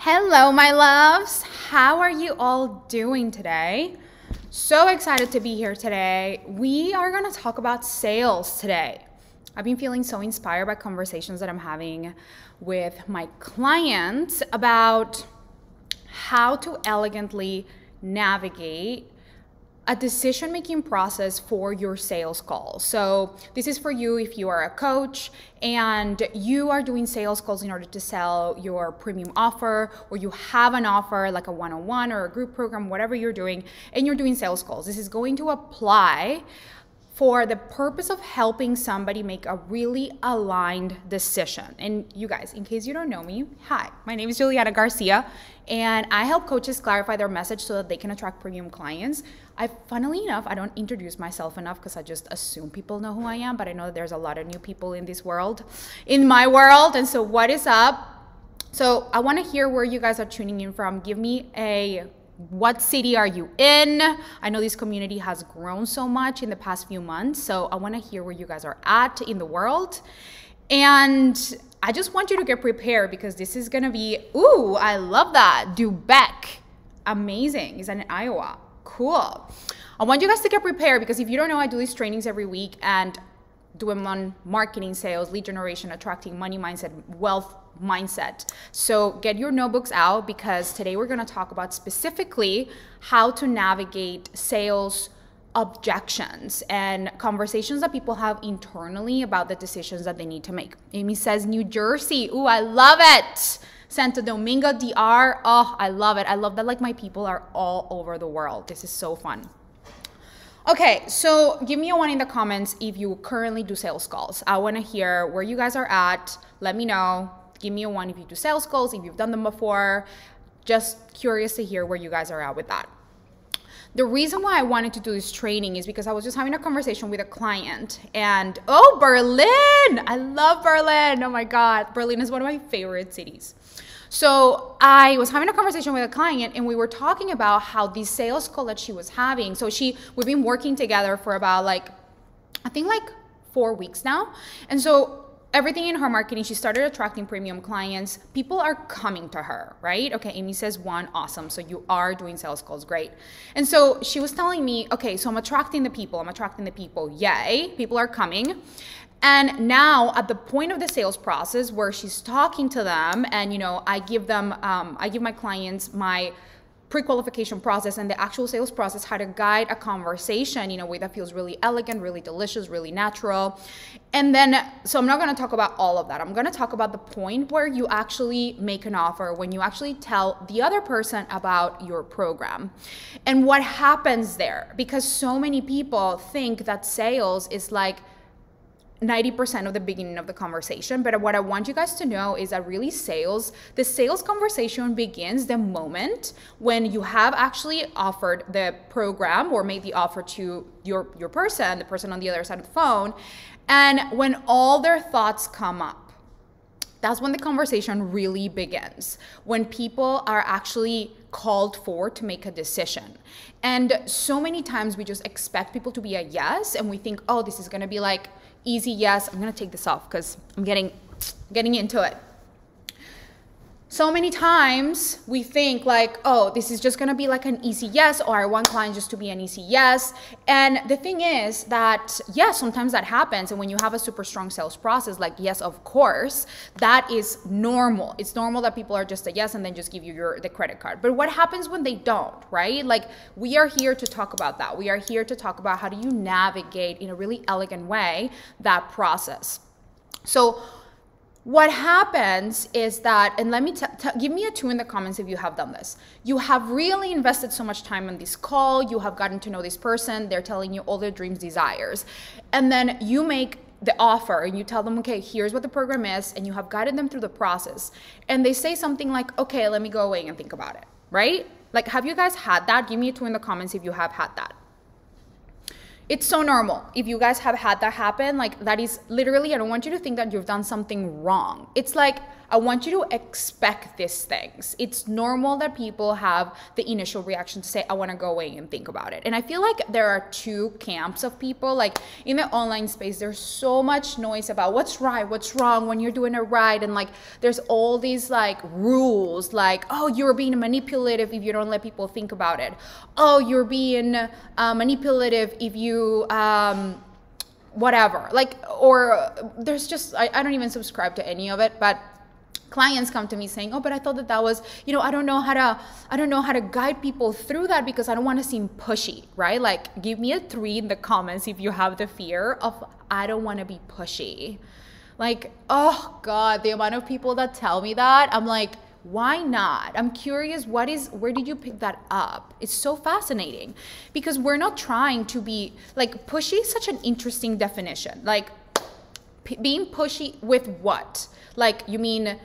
Hello, my loves. How are you all doing today? So excited to be here today. We are going to talk about sales today. I've been feeling so inspired by conversations that I'm having with my clients about how to elegantly navigate a decision-making process for your sales call. So this is for you if you are a coach and you are doing sales calls in order to sell your premium offer, or you have an offer like a one-on-one or a group program, whatever you're doing, and you're doing sales calls. This is going to apply for the purpose of helping somebody make a really aligned decision. And you guys, in case you don't know me, hi, my name is Juliana Garcia, and I help coaches clarify their message so that they can attract premium clients. Funnily enough, I don't introduce myself enough because I just assume people know who I am, but I know that there's a lot of new people in this world, in my world. And so what is up? So I wanna hear where you guys are tuning in from. Give me what city are you in? I know this community has grown so much in the past few months, so I want to hear where you guys are at in the world. And I just want you to get prepared because this is going to be, ooh, I love that. Dubec. Amazing. Is that in Iowa? Cool. I want you guys to get prepared because if you don't know, I do these trainings every week and do them on marketing, sales, lead generation, attracting money mindset, wealth mindset. So get your notebooks out because today we're going to talk about specifically how to navigate sales objections and conversations that people have internally about the decisions that they need to make. Amy says New Jersey. Ooh, I love it. Santo Domingo, DR. Oh, I love it. I love that like my people are all over the world. This is so fun. Okay, so give me a one in the comments if you currently do sales calls. I want to hear where you guys are at. Let me know. Give me a one if you do sales calls, if you've done them before. Just curious to hear where you guys are at with that. The reason why I wanted to do this training is because I was just having a conversation with a client and, oh, Berlin! I love Berlin. Oh my God. Berlin is one of my favorite cities. So I was having a conversation with a client and we were talking about how the sales call that she was having. So we've been working together for about I think 4 weeks now. And so everything in her marketing, she started attracting premium clients. People are coming to her, right? Okay, Amy says one, awesome. So you are doing sales calls, great. And so she was telling me, okay, so I'm attracting the people, yay, people are coming. And now at the point of the sales process where she's talking to them and, I give my clients my pre-qualification process and the actual sales process, how to guide a conversation in a way that feels really elegant, really delicious, really natural. And then, so I'm not going to talk about all of that. I'm going to talk about the point where you actually make an offer, when you actually tell the other person about your program and what happens there. Because so many people think that sales is 90% of the beginning of the conversation. But what I want you guys to know is that really the sales conversation begins the moment when you have actually offered the program or made the offer to your person, the person on the other side of the phone, and when all their thoughts come up. That's when the conversation really begins, when people are actually called for to make a decision. And so many times we just expect people to be a yes, and we think, oh, this is gonna be easy yes. I'm gonna take this off because I'm getting into it. So many times we think oh, this is just gonna be an easy yes, or I want clients just to be an easy yes. And the thing is that, yes, sometimes that happens. And when you have a super strong sales process, yes, of course, that is normal. It's normal that people are just a yes and then just give you the credit card. But what happens when they don't, right? We are here to talk about that. We are here to talk about how do you navigate in a really elegant way that process. So what happens is that, and let me give me a 2 in the comments if you have done this. You have really invested so much time on this call. You have gotten to know this person. They're telling you all their dreams, desires. And then you make the offer and you tell them, okay, here's what the program is. And you have guided them through the process. And they say something like, okay, let me go away and think about it, right? Have you guys had that? Give me a 2 in the comments if you have had that. It's so normal. If you guys have had that happen, that is literally, I don't want you to think that you've done something wrong. It's I want you to expect these things. It's normal that people have the initial reaction to say, I want to go away and think about it. And I feel like there are two camps of people. Like in the online space, there's so much noise about what's right, what's wrong, when you're doing it right. And like, there's all these like rules, like, oh, you're being manipulative if you don't let people think about it. Oh, you're being manipulative if you, whatever. Like, or there's just, I don't even subscribe to any of it, but clients come to me saying, oh, but I thought that was, I don't know how to guide people through that because I don't want to seem pushy, right? Like, give me a 3 in the comments if you have the fear of, I don't want to be pushy. Like, oh God, the amount of people that tell me that, I'm like, why not? I'm curious, where did you pick that up? It's so fascinating because we're not trying to be, like, pushy is such an interesting definition. Like, being pushy with what? Like, you mean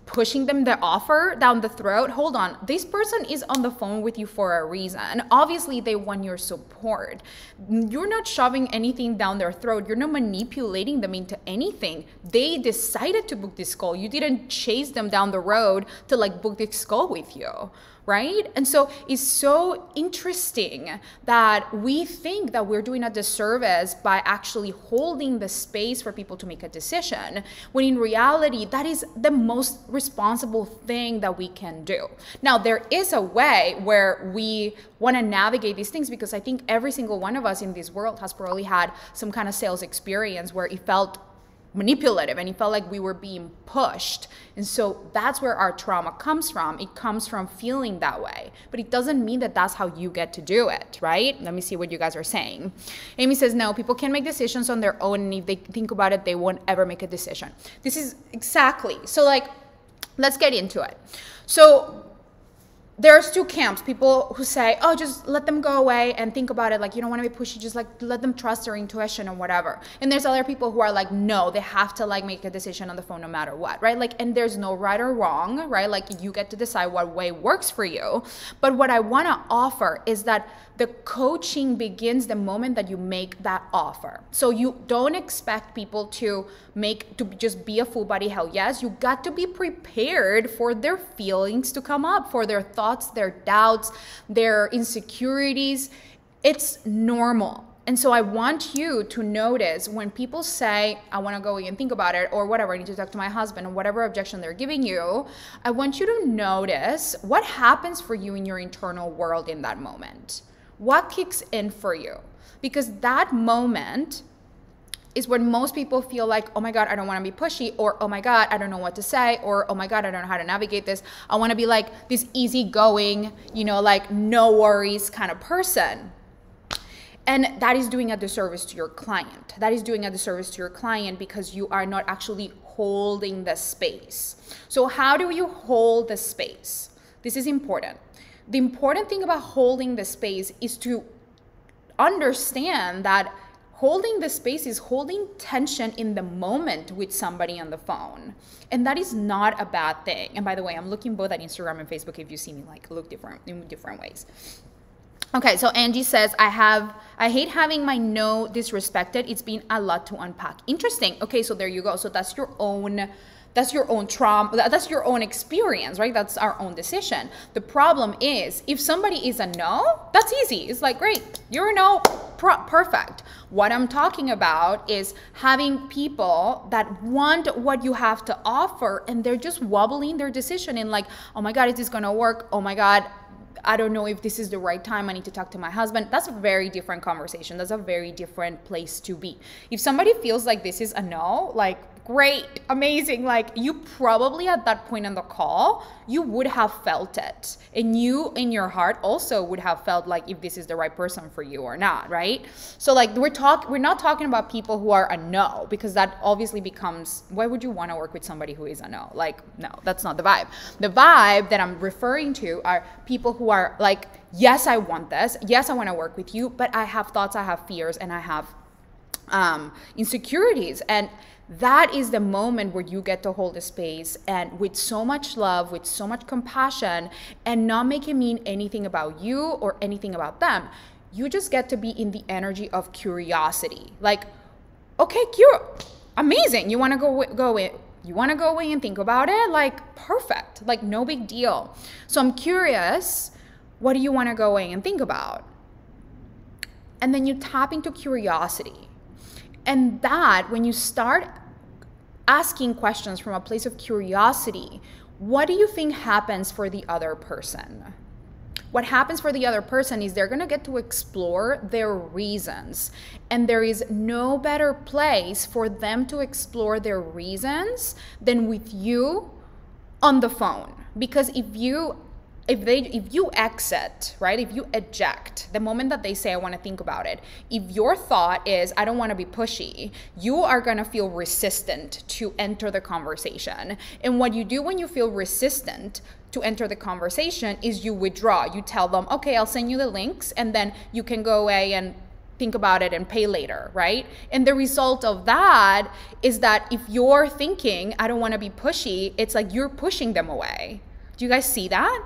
pushing them the offer down the throat? Hold on, this person is on the phone with you for a reason. Obviously, they want your support. You're not shoving anything down their throat. You're not manipulating them into anything. They decided to book this call. You didn't chase them down the road to like book this call with you. Right? And so it's so interesting that we think that we're doing a disservice by actually holding the space for people to make a decision, when in reality, that is the most responsible thing that we can do. Now, there is a way where we want to navigate these things, because I think every single one of us in this world has probably had some kind of sales experience where it felt manipulative and it felt like we were being pushed. And so that's where our trauma comes from. It comes from feeling that way, but it doesn't mean that that's how you get to do it, right? Let me see what you guys are saying. Amy says, no, people can make decisions on their own, and if they think about it, they won't ever make a decision. This is exactly, so like, let's get into it. So there's two camps, people who say, oh, just let them go away and think about it. Like, you don't want to be pushy, just like let them trust their intuition or whatever. And there's other people who are like, no, they have to like make a decision on the phone no matter what, right? Like, and there's no right or wrong, right? Like, you get to decide what way works for you. But what I want to offer is that the coaching begins the moment that you make that offer. So you don't expect people to just be a full body hell yes. You got to be prepared for their feelings to come up, for their thoughts, their doubts, their insecurities. It's normal. And so I want you to notice when people say, I want to go and think about it, or whatever, I need to talk to my husband, or whatever objection they're giving you, I want you to notice what happens for you in your internal world in that moment. What kicks in for you? Because that moment is when most people feel like, oh my God, I don't want to be pushy, or oh my God, I don't know what to say, or oh my God, I don't know how to navigate this. I want to be like this easygoing, like no worries kind of person. And that is doing a disservice to your client. That is doing a disservice to your client because you are not actually holding the space. So how do you hold the space? This is important. The important thing about holding the space is to understand that holding the space is holding tension in the moment with somebody on the phone. And that is not a bad thing. And by the way, I'm looking both at Instagram and Facebook if you see me like look different in different ways. Okay, so Angie says, I hate having my no disrespected. It's been a lot to unpack. Interesting. Okay, so there you go. So that's your own trauma, that's your own experience, right? That's our own decision. The problem is, if somebody is a no, that's easy. It's like, great, you're a no, perfect. What I'm talking about is having people that want what you have to offer, and they're just wobbling their decision in like, oh my God, is this gonna work? Oh my God, I don't know if this is the right time. I need to talk to my husband. That's a very different conversation. That's a very different place to be. If somebody feels like this is a no, like, great, amazing. Like, you probably at that point in the call, you would have felt it. And you in your heart also would have felt like if this is the right person for you or not, right? So like we're not talking about people who are a no, because that obviously becomes, why would you want to work with somebody who is a no? Like, no, that's not the vibe. The vibe that I'm referring to are people who are like, yes, I want this. Yes, I want to work with you, but I have thoughts, I have fears, and I have insecurities. And that is the moment where you get to hold a space and with so much love, with so much compassion, and not make it mean anything about you or anything about them. You just get to be in the energy of curiosity. Like, okay, cute, amazing. You want to go You want to go away and think about it? Like, perfect. Like, no big deal. So I'm curious, what do you want to go away and think about? And then you tap into curiosity. And that, when you start asking questions from a place of curiosity, what do you think happens for the other person? What happens for the other person is they're going to get to explore their reasons. And there is no better place for them to explore their reasons than with you on the phone. Because if you exit, right? If you eject, the moment that they say, I want to think about it, if your thought is, I don't want to be pushy, you are going to feel resistant to enter the conversation. And what you do when you feel resistant to enter the conversation is you withdraw. You tell them, okay, I'll send you the links, and then you can go away and think about it and pay later, right? And the result of that is that if you're thinking, I don't want to be pushy, it's like you're pushing them away. Do you guys see that?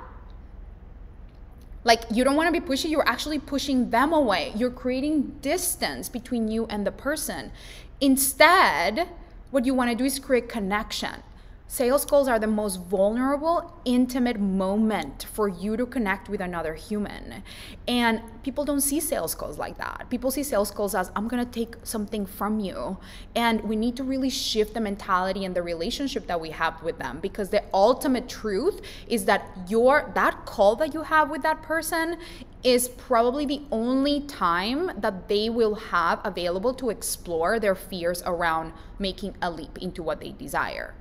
Like, you don't want to be pushy, you're actually pushing them away. You're creating distance between you and the person. Instead, what you want to do is create connection. Sales calls are the most vulnerable, intimate moment for you to connect with another human. And people don't see sales calls like that. People see sales calls as, I'm going to take something from you. And we need to really shift the mentality and the relationship that we have with them, because the ultimate truth is that that call that you have with that person is probably the only time that they will have available to explore their fears around making a leap into what they desire.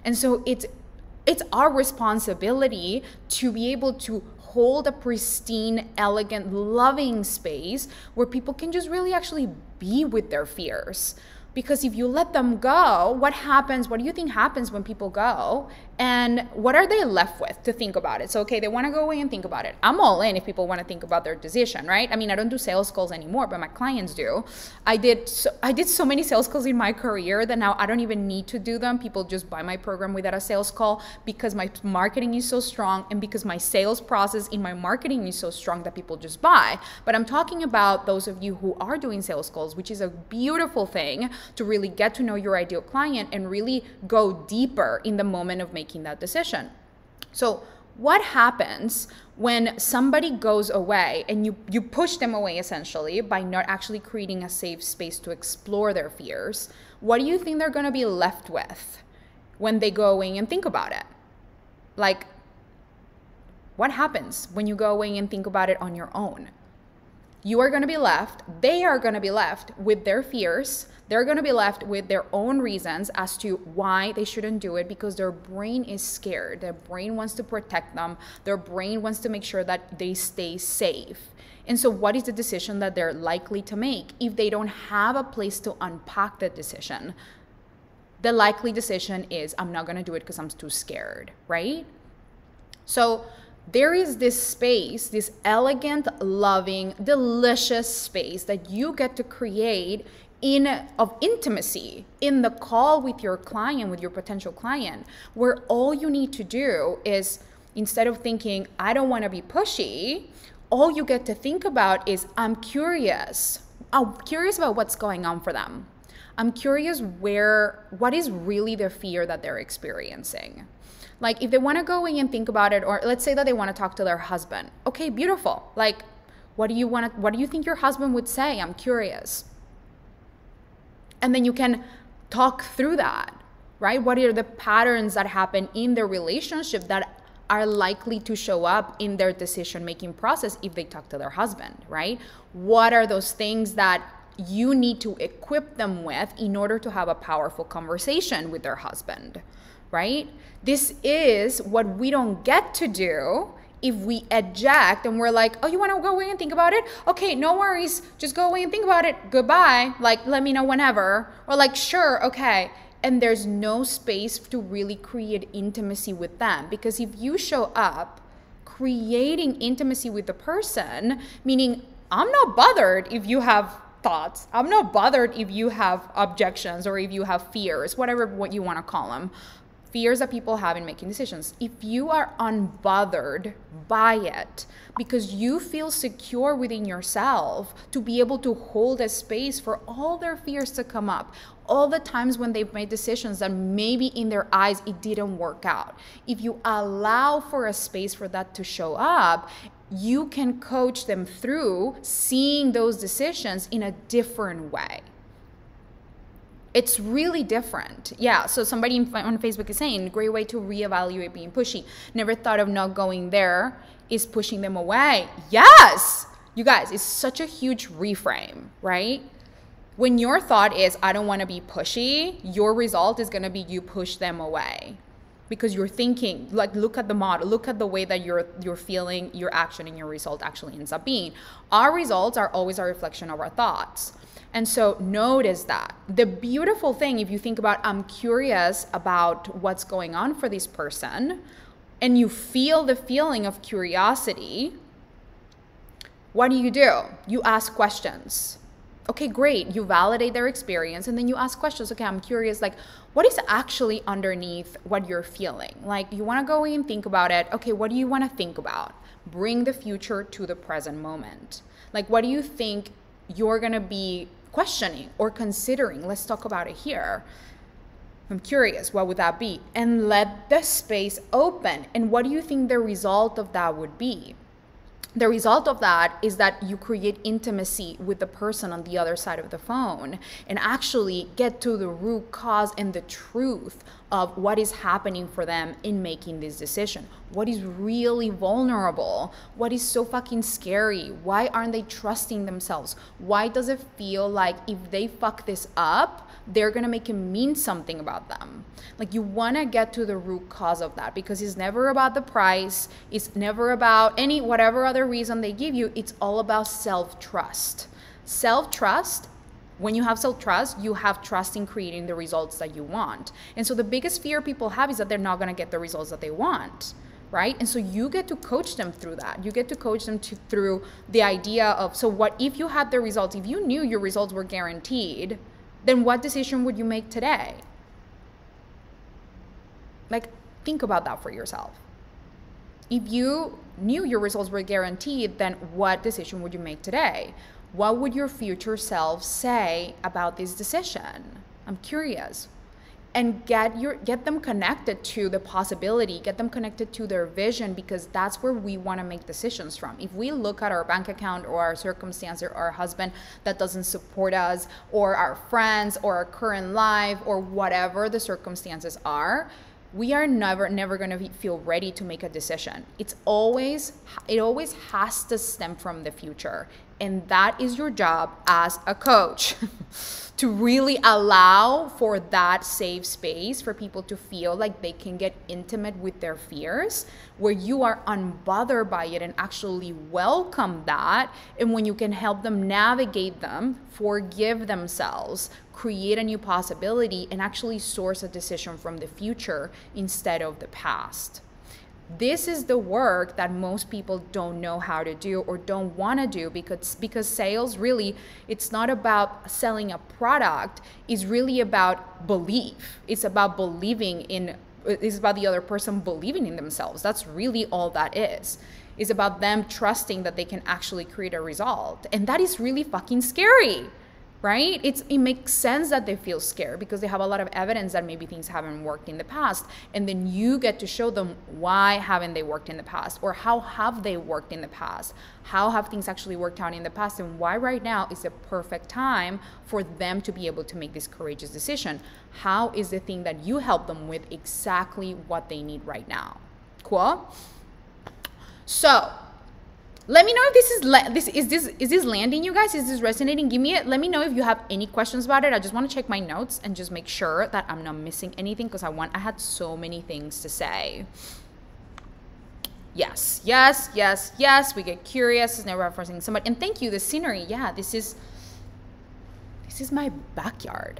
And so it's our responsibility to be able to hold a pristine, elegant, loving space where people can just really actually be with their fears. Because if you let them go, what happens? What do you think happens when people go? And what are they left with to think about it? So, okay, they want to go away and think about it. I'm all in if people want to think about their decision, right? I mean, I don't do sales calls anymore, but my clients do. I did so many sales calls in my career that now I don't even need to do them. People just buy my program without a sales call because my marketing is so strong and because my sales process in my marketing is so strong that people just buy. But I'm talking about those of you who are doing sales calls, which is a beautiful thing to really get to know your ideal client and really go deeper in the moment of making that decision. So what happens when somebody goes away and you push them away essentially by not actually creating a safe space to explore their fears? What do you think they're going to be left with when they go away and think about it? Like, what happens when you go away and think about it on your own? You are going to be left, they are going to be left with their fears. They're going to be left with their own reasons as to why they shouldn't do it, because their brain is scared. Their brain wants to protect them. Their brain wants to make sure that they stay safe. And so what is the decision that they're likely to make if they don't have a place to unpack that decision? The likely decision is, I'm not going to do it because I'm too scared, right? So there is this space, this elegant, loving, delicious space that you get to create of intimacy in the call with your client, with your potential client, where all you need to do is, instead of thinking, I don't want to be pushy, all you get to think about is, I'm curious. I'm curious about what's going on for them. I'm curious what is really the fear that they're experiencing. Like, if they want to go away and think about it, or let's say that they want to talk to their husband. Okay, beautiful. Like, what do you think your husband would say? I'm curious. And then you can talk through that, right? What are the patterns that happen in their relationship that are likely to show up in their decision-making process if they talk to their husband, right? What are those things that you need to equip them with in order to have a powerful conversation with their husband, right? This is what we don't get to do if we eject and we're like, oh, you want to go away and think about it? Okay, no worries. Just go away and think about it. Goodbye. Like, let me know whenever. Or like, sure, okay. And there's no space to really create intimacy with them. Because if you show up creating intimacy with the person, meaning I'm not bothered if you have thoughts. I'm not bothered if you have objections or if you have fears, what you want to call them. Fears that people have in making decisions. If you are unbothered by it because you feel secure within yourself to be able to hold a space for all their fears to come up, all the times when they've made decisions that maybe in their eyes it didn't work out. If you allow for a space for that to show up, you can coach them through seeing those decisions in a different way. It's really different. Yeah, so somebody on Facebook is saying, great way to reevaluate being pushy. Never thought of not going there is pushing them away. Yes! You guys, it's such a huge reframe, right? When your thought is, I don't want to be pushy, your result is going to be you push them away. Because you're thinking, like, look at the model, look at the way that you're feeling, your action and your result actually ends up being. Our results are always a reflection of our thoughts. And so notice that. The beautiful thing, if you think about, I'm curious about what's going on for this person, and you feel the feeling of curiosity, what do? You ask questions. Okay, great. You validate their experience, and then you ask questions. Okay, I'm curious, like, what is actually underneath what you're feeling? Like, you want to go in, think about it. Okay, what do you want to think about? Bring the future to the present moment. Like, what do you think you're going to be questioning or considering? Let's talk about it here. I'm curious, what would that be? And let the space open. And what do you think the result of that would be? The result of that is that you create intimacy with the person on the other side of the phone and actually get to the root cause and the truth of what is happening for them in making this decision. What is really vulnerable? What is so fucking scary? Why aren't they trusting themselves? Why does it feel like if they fuck this up, they're gonna make it mean something about them? Like, you wanna get to the root cause of that, because it's never about the price. It's never about any whatever other reason they give you. It's all about self-trust. Self-trust. When you have self-trust, you have trust in creating the results that you want. And so the biggest fear people have is that they're not gonna get the results that they want, right? And so you get to coach them through that. You get to coach them through the idea of, so what if you had the results, if you knew your results were guaranteed, then what decision would you make today? Like, think about that for yourself. If you knew your results were guaranteed, then what decision would you make today? What would your future self say about this decision? I'm curious. And get them connected to the possibility, get them connected to their vision, because that's where we want to make decisions from. If we look at our bank account or our circumstance or our husband that doesn't support us, or our friends or our current life or whatever the circumstances are, we are never going to feel ready to make a decision. It always has to stem from the future. And that is your job as a coach. To really allow for that safe space for people to feel like they can get intimate with their fears, where you are unbothered by it and actually welcome that. And when you can help them navigate them, forgive themselves, create a new possibility, and actually source a decision from the future instead of the past. This is the work that most people don't know how to do or don't want to do, because sales really, it's not about selling a product. It's really about belief. It's about it's about the other person believing in themselves. That's really all that is. It's about them trusting that they can actually create a result. And that is really fucking scary, right? It makes sense that they feel scared because they have a lot of evidence that maybe things haven't worked in the past. And then you get to show them why haven't they worked in the past, or how have they worked in the past? How have things actually worked out in the past, and why right now is the perfect time for them to be able to make this courageous decision? How is the thing that you help them with exactly what they need right now? Cool? So, let me know if is this landing, you guys? Is this resonating? Give me it. Let me know if you have any questions about it. I just want to check my notes and just make sure that I'm not missing anything, because I had so many things to say. Yes, yes, yes, yes. We get curious. It's never referencing somebody. And thank you, the scenery. Yeah, this is my backyard.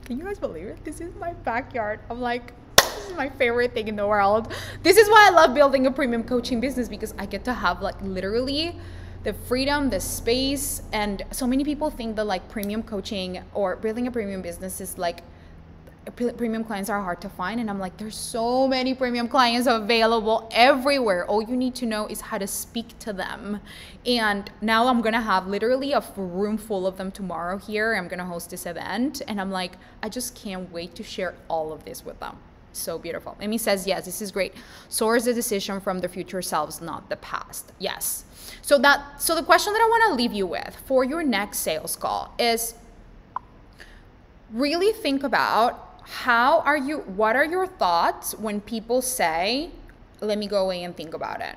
Can you guys believe it? This is my backyard. I'm like, this is my favorite thing in the world. This is why I love building a premium coaching business, because I get to have like literally the freedom, the space. And so many people think that like premium coaching or building a premium business is like premium clients are hard to find. And I'm like, there's so many premium clients available everywhere. All you need to know is how to speak to them. And now I'm gonna have literally a room full of them tomorrow here. I'm gonna host this event, and I'm like, I just can't wait to share all of this with them. So beautiful. Amy says, yes, this is great. Source the decision from the future selves, not the past. Yes. So the question that I want to leave you with for your next sales call is really think about what are your thoughts when people say, let me go away and think about it.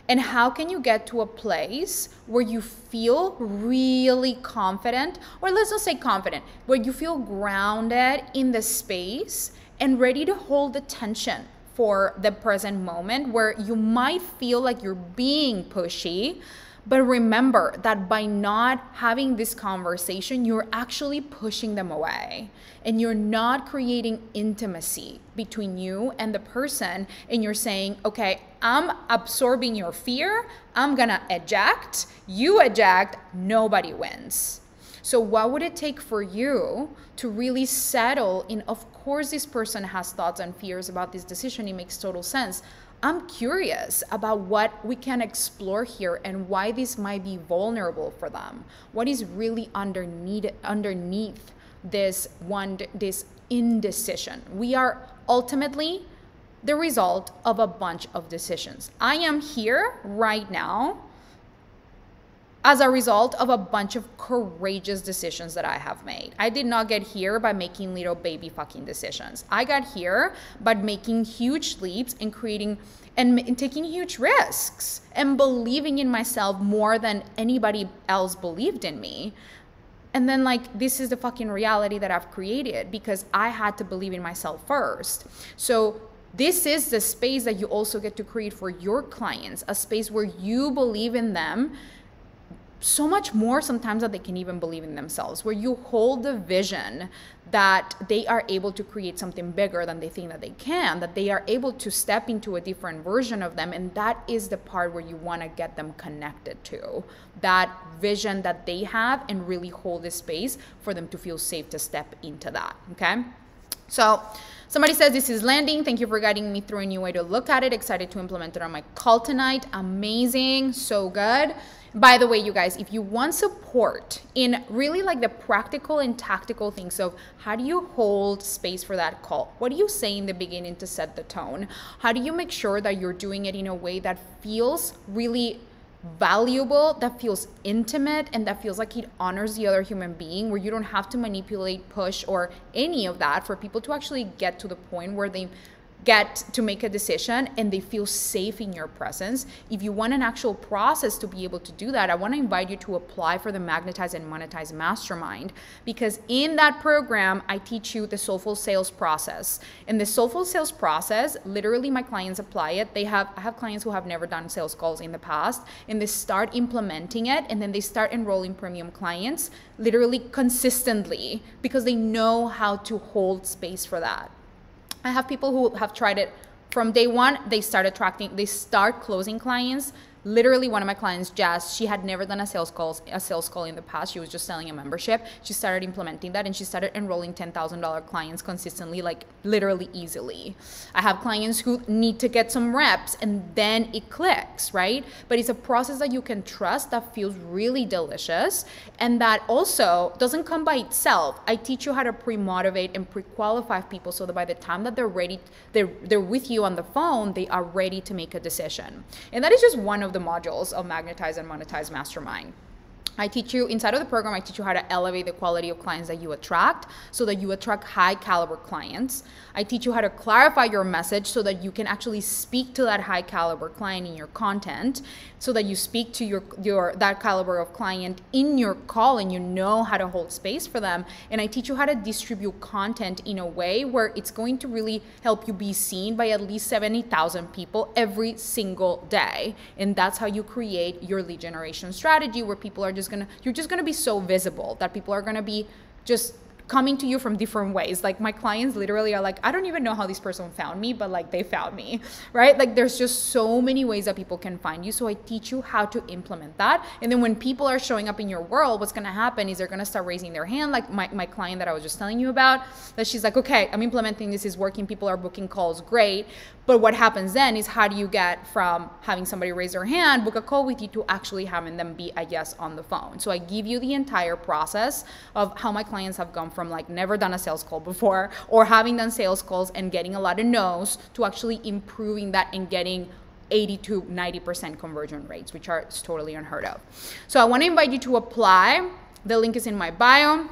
And how can you get to a place where you feel really confident, or let's not say confident, where you feel grounded in the space and ready to hold the tension for the present moment, where you might feel like you're being pushy. But remember that by not having this conversation, you're actually pushing them away, and you're not creating intimacy between you and the person. And you're saying, okay, I'm absorbing your fear. I'm gonna eject. You eject. Nobody wins. So what would it take for you to really settle in, of course, this person has thoughts and fears about this decision. It makes total sense. I'm curious about what we can explore here and why this might be vulnerable for them. What is really underneath this indecision? We are ultimately the result of a bunch of decisions. I am here right now as a result of a bunch of courageous decisions that I have made. I did not get here by making little baby fucking decisions. I got here by making huge leaps and creating and taking huge risks and believing in myself more than anybody else believed in me. And then like, this is the fucking reality that I've created because I had to believe in myself first. So this is the space that you also get to create for your clients, a space where you believe in them so much more sometimes that they can even believe in themselves, where you hold the vision that they are able to create something bigger than they think that they can, that they are able to step into a different version of them. And that is the part where you want to get them connected to that vision that they have and really hold the space for them to feel safe to step into that. Okay. So somebody says, this is landing. Thank you for guiding me through a new way to look at it. Excited to implement it on my call tonight. Amazing. So good. By the way, you guys, if you want support in really like the practical and tactical things of how do you hold space for that call? What do you say in the beginning to set the tone? How do you make sure that you're doing it in a way that feels really valuable, that feels intimate, and that feels like it honors the other human being, where you don't have to manipulate, push, or any of that for people to actually get to the point where they get to make a decision and they feel safe in your presence. If you want an actual process to be able to do that, I want to invite you to apply for the Magnetize and Monetize Mastermind, because in that program, I teach you the soulful sales process. In the soulful sales process, literally my clients apply it. I have clients who have never done sales calls in the past, and they start implementing it, and then they start enrolling premium clients literally consistently because they know how to hold space for that. I have people who have tried it from day one. They start closing clients. Literally, one of my clients, Jazz, she had never done a sales call in the past. She was just selling a membership. She started implementing that, and she started enrolling $10,000 clients consistently, like literally easily. I have clients who need to get some reps, and then it clicks, right? But it's a process that you can trust, that feels really delicious, and that also doesn't come by itself. I teach you how to pre-motivate and pre-qualify people so that by the time that they're ready, they're with you on the phone, they are ready to make a decision. And that is just one of the modules of Magnetize and Monetize Mastermind. I teach you inside of the program, I teach you how to elevate the quality of clients that you attract so that you attract high caliber clients. I teach you how to clarify your message so that you can actually speak to that high caliber client in your content, so that you speak to that caliber of client in your call and you know how to hold space for them. And I teach you how to distribute content in a way where it's going to really help you be seen by at least 70,000 people every single day. And that's how you create your lead generation strategy, where people are you're just gonna be so visible that people are gonna be just coming to you from different ways. Like my clients literally are like, I don't even know how this person found me, but like they found me, right? Like there's just so many ways that people can find you. So I teach you how to implement that. And then when people are showing up in your world, what's going to happen is they're going to start raising their hand. Like my client that I was just telling you about, that she's like, okay, I'm implementing, this is working, people are booking calls, great. But what happens then is, how do you get from having somebody raise their hand, book a call with you, to actually having them be a yes on the phone? So I give you the entire process of how my clients have gone from like never done a sales call before, or having done sales calls and getting a lot of no's, to actually improving that and getting 80 to 90% conversion rates, which are totally unheard of. So I want to invite you to apply. The link is in my bio,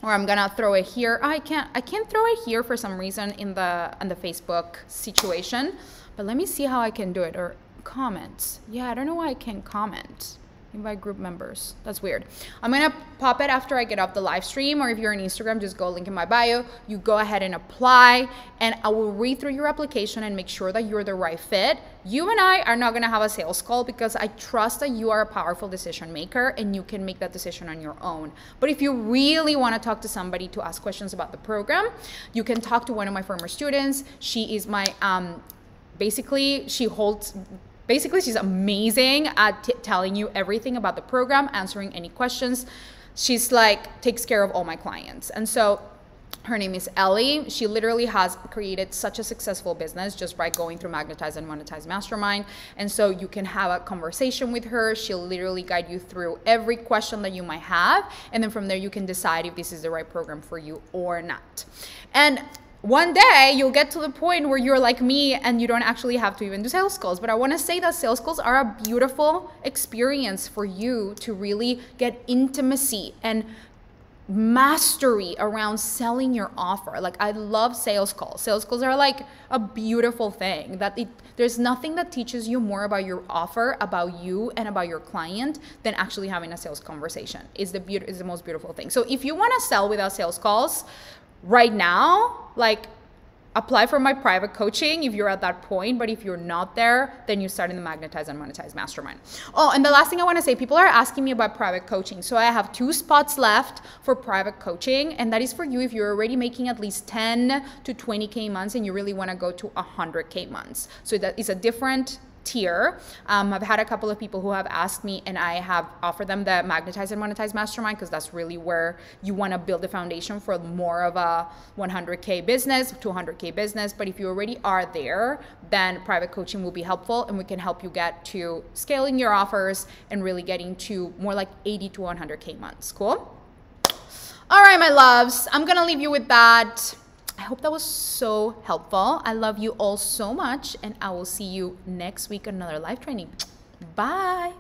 or I'm gonna throw it here. I can't throw it here for some reason in the Facebook situation, but let me see how I can do it. Or comments. Yeah, I don't know why I can't comment. Invite group members. That's weird. I'm gonna pop it after I get off the live stream, or if you're on Instagram, just go link in my bio. You go ahead and apply, and I will read through your application and make sure that you're the right fit. You and I are not gonna have a sales call, because I trust that you are a powerful decision maker and you can make that decision on your own. But if you really wanna talk to somebody to ask questions about the program, you can talk to one of my former students. She is my, Basically, she's amazing at telling you everything about the program, answering any questions. She's like, takes care of all my clients. And so her name is Ellie. She literally has created such a successful business just by going through Magnetize and Monetize Mastermind. And so you can have a conversation with her. She'll literally guide you through every question that you might have. And then from there, you can decide if this is the right program for you or not. And one day you'll get to the point where you're like me and you don't actually have to even do sales calls. But I want to say that sales calls are a beautiful experience for you to really get intimacy and mastery around selling your offer. Like, I love sales calls. Sales calls are like a beautiful thing, that there's nothing that teaches you more about your offer, about you, and about your client than actually having a sales conversation. Is the most beautiful thing. So if you want to sell without sales calls right now, like, apply for my private coaching if you're at that point. But if you're not there, then you start in the Magnetize and Monetize Mastermind. Oh, and the last thing I want to say, people are asking me about private coaching. So I have 2 spots left for private coaching, and that is for you if you're already making at least 10 to 20K months and you really want to go to 100K months. So that is a different tier. I've had a couple of people who have asked me, and I have offered them the Magnetize and Monetize Mastermind, because that's really where you want to build the foundation for more of a 100K business, 200K business. But if you already are there, then private coaching will be helpful, and we can help you get to scaling your offers and really getting to more like 80 to 100K months. Cool? All right, my loves, I'm gonna leave you with that. I hope that was so helpful. I love you all so much, and I will see you next week on another live training. Bye.